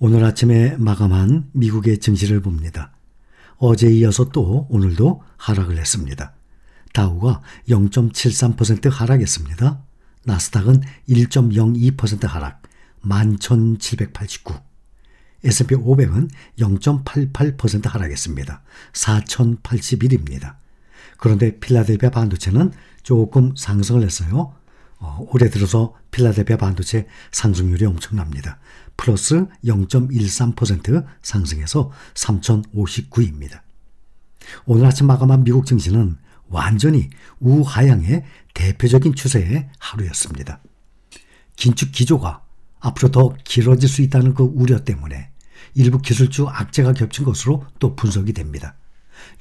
오늘 아침에 마감한 미국의 증시를 봅니다. 어제에 이어서 또 오늘도 하락을 했습니다. 다우가 0.73% 하락했습니다. 나스닥은 1.02% 하락, 11,789. S&P 500은 0.88% 하락했습니다. 4,081입니다. 그런데 필라델피아 반도체는 조금 상승을 했어요. 올해 들어서 필라델피아 반도체 상승률이 엄청납니다. 플러스 0.13% 상승해서 3,059입니다. 오늘 아침 마감한 미국 증시는 완전히 우하향의 대표적인 추세의 하루였습니다. 긴축 기조가 앞으로 더 길어질 수 있다는 그 우려 때문에 일부 기술주 악재가 겹친 것으로 또 분석이 됩니다.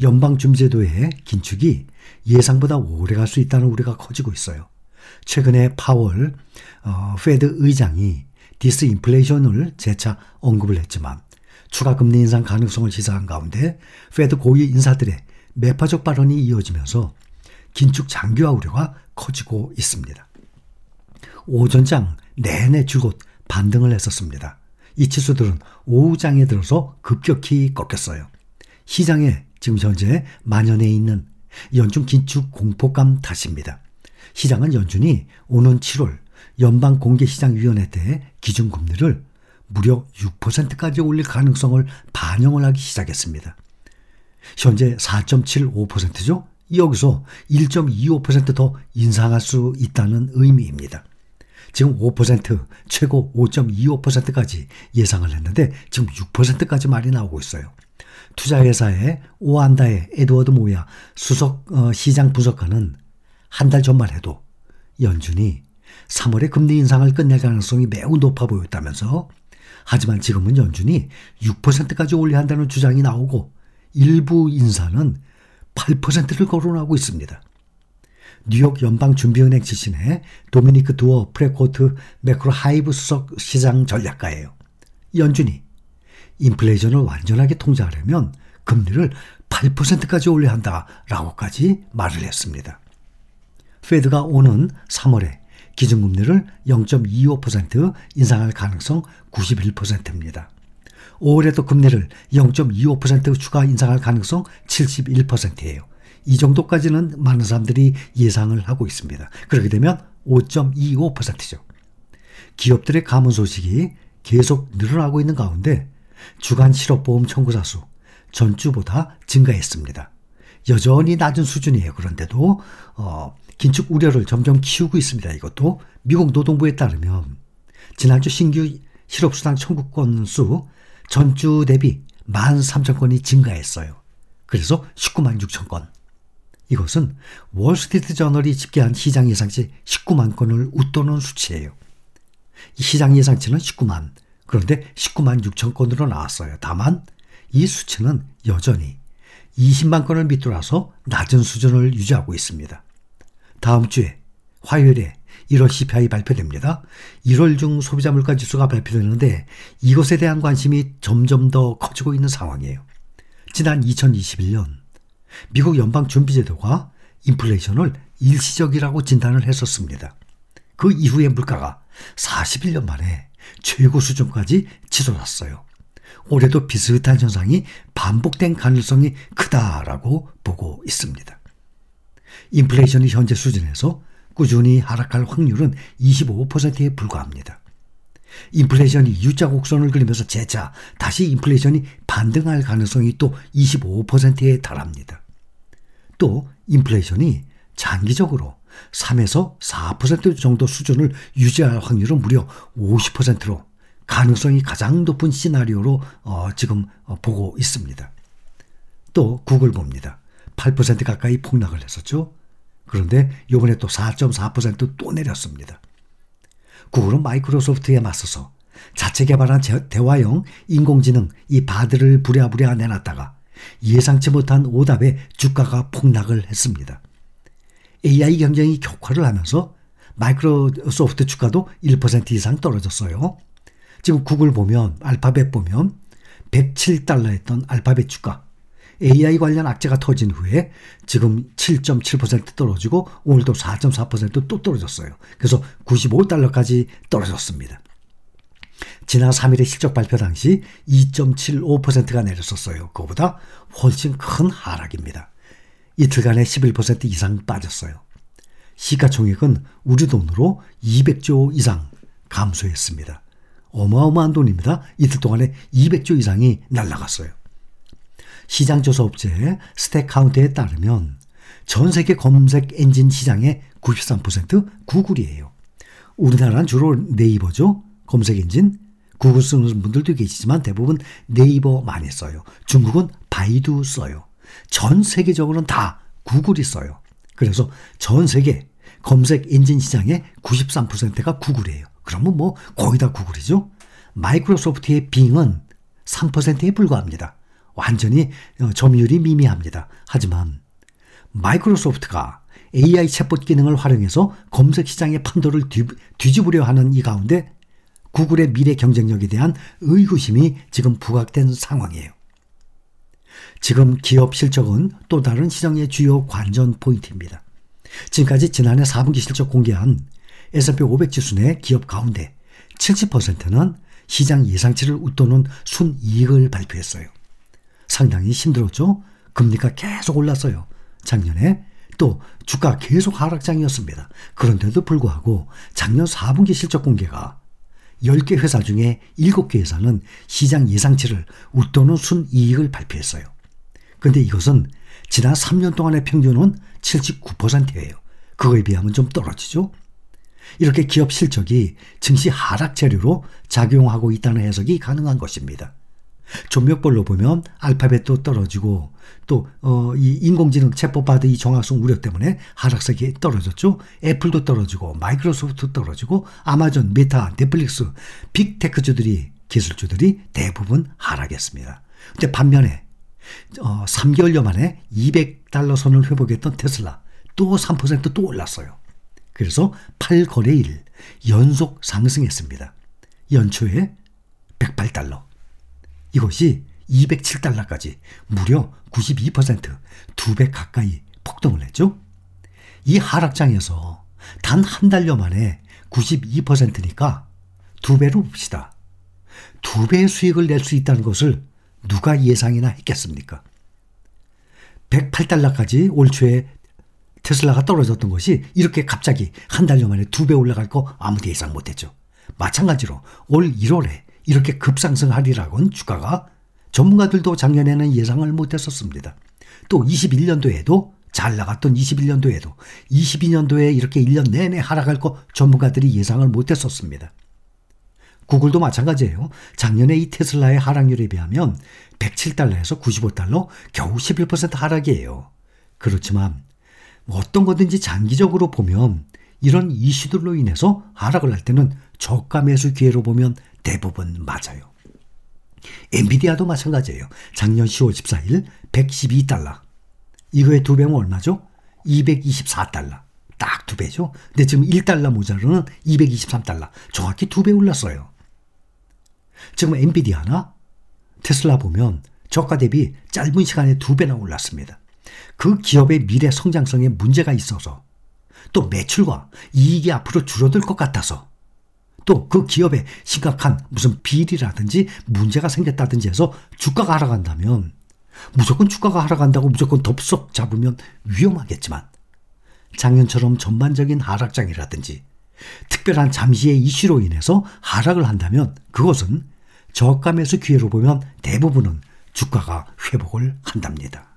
연방준비제도의 긴축이 예상보다 오래 갈 수 있다는 우려가 커지고 있어요. 최근에 파월 페드 의장이 디스인플레이션을 재차 언급을 했지만 추가 금리 인상 가능성을 시사한 가운데 페드 고위 인사들의 매파적 발언이 이어지면서 긴축 장기화 우려가 커지고 있습니다. 오전장 내내 줄곧 반등을 했었습니다. 이 지수들은 오후장에 들어서 급격히 꺾였어요. 시장에 지금 현재 만연해 있는 연준 긴축 공포감 탓입니다. 시장은 연준이 오는 7월 연방공개시장위원회 때 기준금리를 무려 6%까지 올릴 가능성을 반영을 하기 시작했습니다. 현재 4.75%죠. 여기서 1.25% 더 인상할 수 있다는 의미입니다. 지금 5%, 최고 5.25%까지 예상을 했는데 지금 6%까지 말이 나오고 있어요. 투자회사의 오안다의 에드워드 모야 수석 시장 분석가는 한 달 전만 해도 연준이 3월에 금리 인상을 끝낼 가능성이 매우 높아 보였다면서, 하지만 지금은 연준이 6%까지 올려야 한다는 주장이 나오고 일부 인사는 8%를 거론하고 있습니다. 뉴욕 연방준비은행 출신의 도미니크 두어 프레코트 매크로 하이브 수석 시장 전략가예요. 연준이 인플레이션을 완전하게 통제하려면 금리를 8%까지 올려야 한다라고까지 말을 했습니다. 페드가 오는 3월에 기준금리를 0.25% 인상할 가능성 91%입니다. 5월에도 금리를 0.25% 추가 인상할 가능성 71%예요. 이 정도까지는 많은 사람들이 예상을 하고 있습니다. 그렇게 되면 5.25%죠. 기업들의 감원 소식이 계속 늘어나고 있는 가운데 주간 실업보험 청구자 수 전주보다 증가했습니다. 여전히 낮은 수준이에요. 그런데도 긴축 우려를 점점 키우고 있습니다. 이것도 미국 노동부에 따르면 지난주 신규 실업수당 청구건 수 전주 대비 13,000건이 증가했어요. 그래서 19만 6천 건. 이것은 월스트리트 저널이 집계한 시장 예상치 19만 건을 웃도는 수치예요. 시장 예상치는 19만, 그런데 19만 6천 건으로 나왔어요. 다만 이 수치는 여전히 20만 건을 밑돌아서 낮은 수준을 유지하고 있습니다. 다음 주에 화요일에 1월 CPI 발표됩니다. 1월 중 소비자 물가 지수가 발표되는데 이것에 대한 관심이 점점 더 커지고 있는 상황이에요. 지난 2021년 미국 연방준비제도가 인플레이션을 일시적이라고 진단을 했었습니다. 그 이후에 물가가 41년 만에 최고 수준까지 치솟았어요. 올해도 비슷한 현상이 반복된 가능성이 크다라고 보고 있습니다. 인플레이션이 현재 수준에서 꾸준히 하락할 확률은 25%에 불과합니다. 인플레이션이 U자 곡선을 그리면서 재차 다시 인플레이션이 반등할 가능성이 또 25%에 달합니다. 또 인플레이션이 장기적으로 3에서 4% 정도 수준을 유지할 확률은 무려 50%로 가능성이 가장 높은 시나리오로 지금 보고 있습니다. 또 구글 봅니다. 8% 가까이 폭락을 했었죠. 그런데 이번에 또 4.4% 또 내렸습니다. 구글은 마이크로소프트에 맞서서 자체 개발한 대화형 인공지능 이 바드를 부랴부랴 내놨다가 예상치 못한 오답에 주가가 폭락을 했습니다. AI 경쟁이 격화를 하면서 마이크로소프트 주가도 1% 이상 떨어졌어요. 지금 구글 보면, 알파벳 보면 107달러였던 알파벳 주가, AI 관련 악재가 터진 후에 지금 7.7% 떨어지고 오늘도 4.4% 또 떨어졌어요. 그래서 95달러까지 떨어졌습니다. 지난 3일의 실적 발표 당시 2.75%가 내렸었어요. 그거보다 훨씬 큰 하락입니다. 이틀간에 11% 이상 빠졌어요. 시가총액은 우리 돈으로 200조 이상 감소했습니다. 어마어마한 돈입니다. 이틀 동안에 200조 이상이 날아갔어요. 시장조사업체 스택카운트에 따르면 전 세계 검색 엔진 시장의 93% 구글이에요. 우리나라는 주로 네이버죠. 검색 엔진. 구글 쓰는 분들도 계시지만 대부분 네이버 많이 써요. 중국은 바이두 써요. 전 세계적으로는 다 구글이 써요. 그래서 전 세계 검색 엔진 시장의 93%가 구글이에요. 그러면 뭐 거의 다 구글이죠. 마이크로소프트의 빙은 3%에 불과합니다. 완전히 점유율이 미미합니다. 하지만 마이크로소프트가 AI 챗봇 기능을 활용해서 검색 시장의 판도를 뒤집으려 하는 이 가운데 구글의 미래 경쟁력에 대한 의구심이 지금 부각된 상황이에요. 지금 기업 실적은 또 다른 시장의 주요 관전 포인트입니다. 지금까지 지난해 4분기 실적 공개한 S&P 500 지수 내 기업 가운데 70%는 시장 예상치를 웃도는 순이익을 발표했어요. 상당히 힘들었죠. 금리가 계속 올랐어요. 작년에 또 주가 계속 하락장이었습니다. 그런데도 불구하고 작년 4분기 실적 공개가 10개 회사 중에 7개 회사는 시장 예상치를 웃도는 순이익을 발표했어요. 그런데 이것은 지난 3년 동안의 평균은 79%예요. 그거에 비하면 좀 떨어지죠. 이렇게 기업 실적이 증시 하락 재료로 작용하고 있다는 해석이 가능한 것입니다. 종목별로 보면 알파벳도 떨어지고 또 이 인공지능 챗봇 이 정확성 우려 때문에 하락세가 떨어졌죠. 애플도 떨어지고 마이크로소프트 떨어지고 아마존, 메타, 넷플릭스, 빅테크주들이 기술주들이 대부분 하락했습니다. 근데 반면에 3개월여 만에 $200 선을 회복했던 테슬라 또 3% 또 올랐어요. 그래서 8거래일 연속 상승했습니다. 연초에 $108. 이것이 $207까지 무려 92%, 2배 가까이 폭등을 했죠. 이 하락장에서 단 한 달여 만에 92%니까 2배로 봅시다. 2배의 수익을 낼 수 있다는 것을 누가 예상이나 했겠습니까? $108까지 올 초에 테슬라가 떨어졌던 것이 이렇게 갑자기 한 달여 만에 2배 올라갈 거 아무도 예상 못했죠. 마찬가지로 올 1월에 이렇게 급상승하리라고는 주가가 전문가들도 작년에는 예상을 못했었습니다. 또 21년도에도 잘 나갔던 21년도에도 22년도에 이렇게 1년 내내 하락할 거 전문가들이 예상을 못했었습니다. 구글도 마찬가지예요. 작년에 이 테슬라의 하락률에 비하면 $107에서 $95 겨우 11% 하락이에요. 그렇지만 어떤 거든지 장기적으로 보면 이런 이슈들로 인해서 하락을 할 때는 저가 매수 기회로 보면 대부분 맞아요. 엔비디아도 마찬가지예요. 작년 10월 14일 $112. 이거의 2배면 얼마죠? $224. 딱 2배죠. 근데 지금 $1 모자르는 $223. 정확히 2배 올랐어요. 지금 엔비디아나 테슬라 보면 저가 대비 짧은 시간에 2배나 올랐습니다. 그 기업의 미래 성장성에 문제가 있어서 또 매출과 이익이 앞으로 줄어들 것 같아서 또 그 기업에 심각한 무슨 비리라든지 문제가 생겼다든지 해서 주가가 하락한다면 무조건 주가가 하락한다고 무조건 덥석 잡으면 위험하겠지만 작년처럼 전반적인 하락장이라든지 특별한 잠시의 이슈로 인해서 하락을 한다면 그것은 저가 매수 기회로 보면 대부분은 주가가 회복을 한답니다.